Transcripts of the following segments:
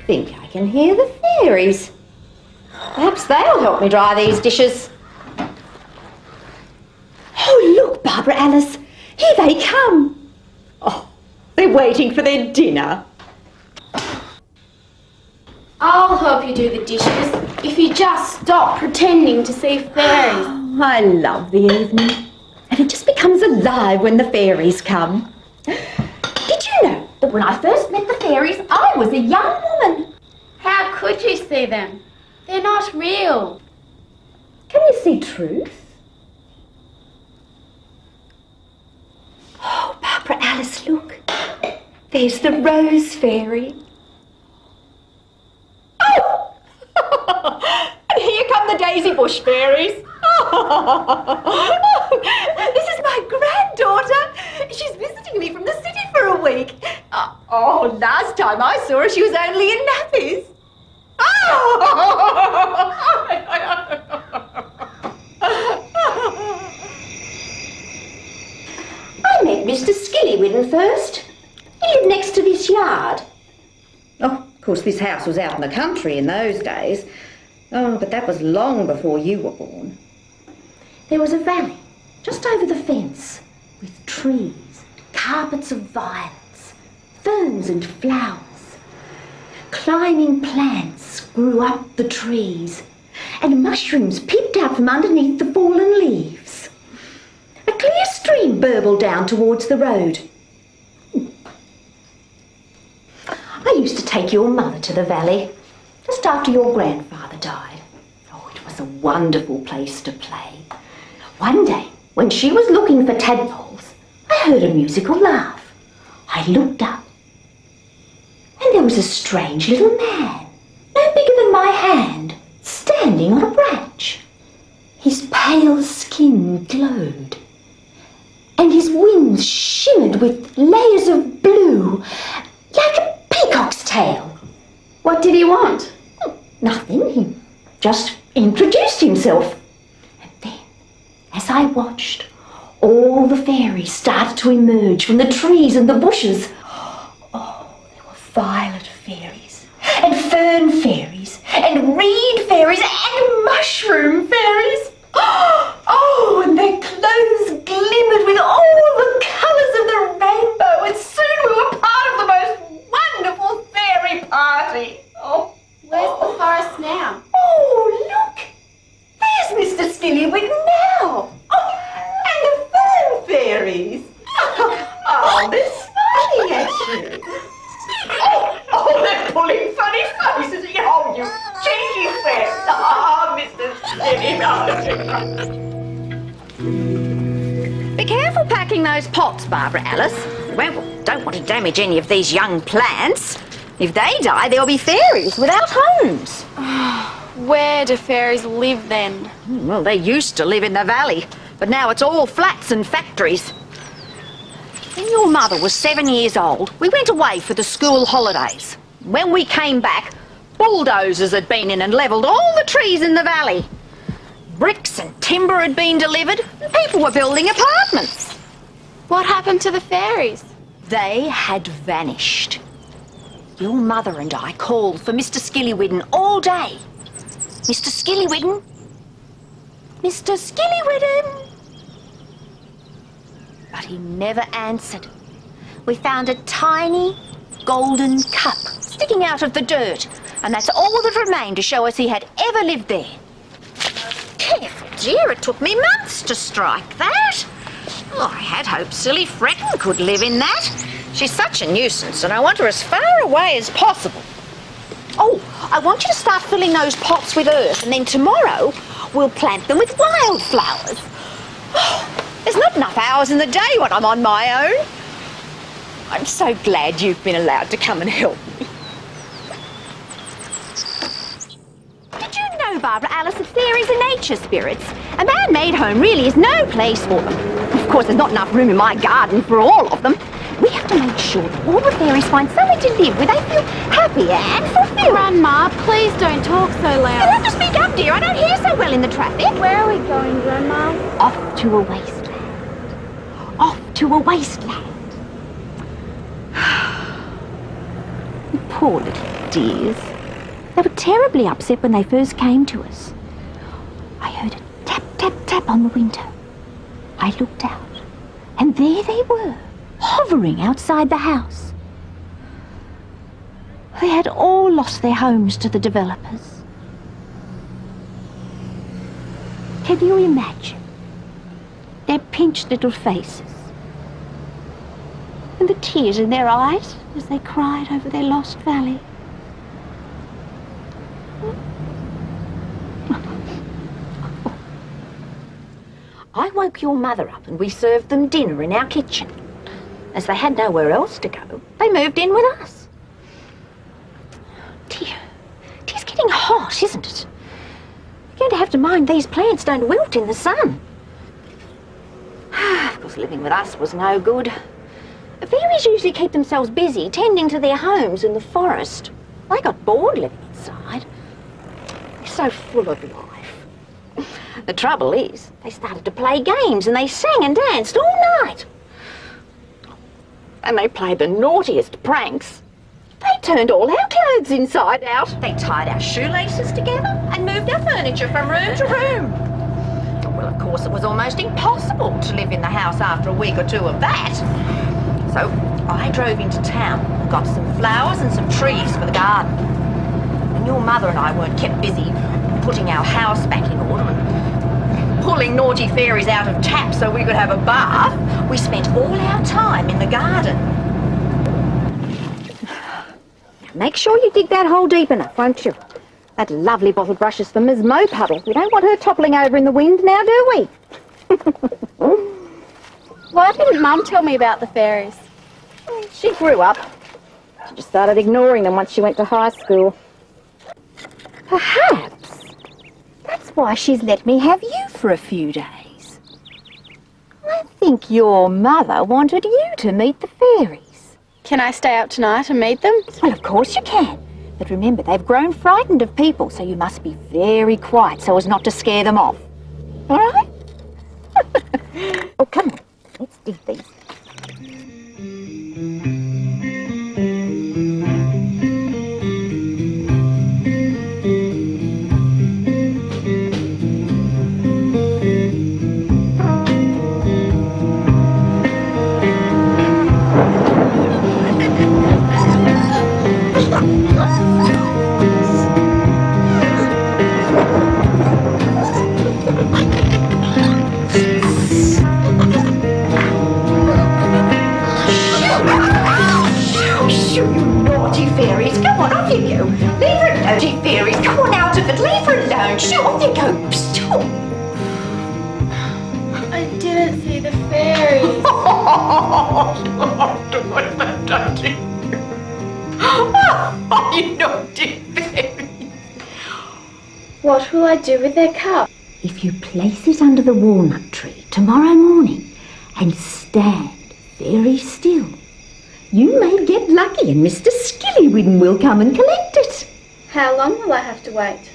think I can hear the fairies. Perhaps they'll help me dry these dishes. Oh, look, Barbara Alice. Here they come. Oh, they're waiting for their dinner. I'll help you do the dishes if you just stop pretending to see fairies. Oh, I love the evening. And it just becomes alive when the fairies come. Did you know that when I first met the fairies, I was a young woman? How could you see them? They're not real. Can you see truth? Oh, Barbara Alice, look. There's the rose fairy. Oh! And here come the daisy bush fairies. This is my granddaughter. She's visiting me from the city for a week. Oh, last time I saw her, she was only in nappies. I met Mr. Skillywidden first. He lived next to this yard. Oh, of course, this house was out in the country in those days. Oh, but that was long before you were born. There was a valley just over the fence with trees, carpets of violets, ferns and flowers. Climbing plants grew up the trees, and mushrooms peeped out from underneath the fallen leaves. A clear stream burbled down towards the road. I used to take your mother to the valley just after your grandfather died. Oh, it was a wonderful place to play. One day, when she was looking for tadpoles, I heard a musical laugh. I looked up, and there was a strange little man, no bigger than my hand, standing on a branch. His pale skin glowed, and his wings shimmered with layers of blue, like a peacock's tail. What did he want? Nothing. He just introduced himself. And then, as I watched, all the fairies started to emerge from the trees and the bushes. Oh, there were violet fairies, and fern fairies, and reed fairies, and mushroom fairies. Oh, and their clothes glimmered with all the colours of the rainbow, and soon we were part of the most wonderful fairy party. Oh, where's the forest now? Oh, look! There's Mr. Skillywidden now. Oh, and the fern fairies. Oh, they're smiling at you. Oh, they're pulling funny faces at you. Oh, you cheeky fairy. Oh, Mr. Skillywidden. Be careful packing those pots, Barbara Alice. Well, don't want to damage any of these young plants. If they die, there'll be fairies without homes. Where do fairies live then? Well, they used to live in the valley, but now it's all flats and factories. When your mother was 7 years old, we went away for the school holidays. When we came back, bulldozers had been in and levelled all the trees in the valley. Bricks and timber had been delivered, and people were building apartments. What happened to the fairies? They had vanished. Your mother and I called for Mr. Skillywidden all day. Mr. Skillywidden? Mr. Skillywidden? But he never answered. We found a tiny golden cup sticking out of the dirt, and that's all that remained to show us he had ever lived there. Careful, dear, it took me months to strike that. Oh, I had hoped silly Frecken could live in that. She's such a nuisance, and I want her as far away as possible. Oh, I want you to start filling those pots with earth, and then tomorrow we'll plant them with wildflowers. Oh, there's not enough hours in the day when I'm on my own. I'm so glad you've been allowed to come and help me. Did you know, Barbara Alice, that fairies are nature spirits? A man-made home really is no place for them. Of course, there's not enough room in my garden for all of them. We have to make sure that all the fairies find somewhere to live where they feel happy and fulfilled. Grandma, please don't talk so loud. You'll have to speak up, dear. I don't hear so well in the traffic. Where are we going, Grandma? Off to a wasteland. Off to a wasteland. Poor little dears. They were terribly upset when they first came to us. I heard a tap, tap, tap on the window. I looked out, and there they were, hovering outside the house. They had all lost their homes to the developers. Can you imagine their pinched little faces and the tears in their eyes as they cried over their lost valley? I woke your mother up and we served them dinner in our kitchen. As they had nowhere else to go, they moved in with us. Dear, it is getting hot, isn't it? You're going to have to mind these plants don't wilt in the sun. Of course, living with us was no good. The fairies usually keep themselves busy tending to their homes in the forest. They got bored living inside. They're so full of life. The trouble is, they started to play games and they sang and danced all night. And they played the naughtiest pranks. They turned all our clothes inside out. They tied our shoelaces together and moved our furniture from room to room. Well, of course, it was almost impossible to live in the house after a week or two of that. So I drove into town and got some flowers and some trees for the garden. And your mother and I weren't kept busy putting our house back in order and pulling naughty fairies out of taps so we could have a bath. We spent all our time in the garden. Make sure you dig that hole deep enough, won't you? That lovely bottle brush is for Ms. Mopuddle. We don't want her toppling over in the wind now, do we? Why didn't Mum tell me about the fairies? She grew up. She just started ignoring them once she went to high school. Perhaps that's why she's let me have you for a few days. I think your mother wanted you to meet the fairies. Can I stay up tonight and meet them? Well, of course you can. But remember, they've grown frightened of people, so you must be very quiet so as not to scare them off. All right? Oh, come on. Let's dig these. Fairies, come on, off you go. Leave her alone, naughty fairies. Come on out of it. Leave her alone. Shoo, off you go. Shoo. I didn't see the fairies. Oh, you naughty fairies. What will I do with their cup? If you place it under the walnut tree tomorrow morning and stand very still, you may get lucky and Mr. Skillywidden will come and collect it. How long will I have to wait?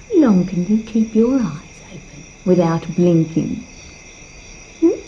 How long can you keep your eyes open without blinking? Hmm?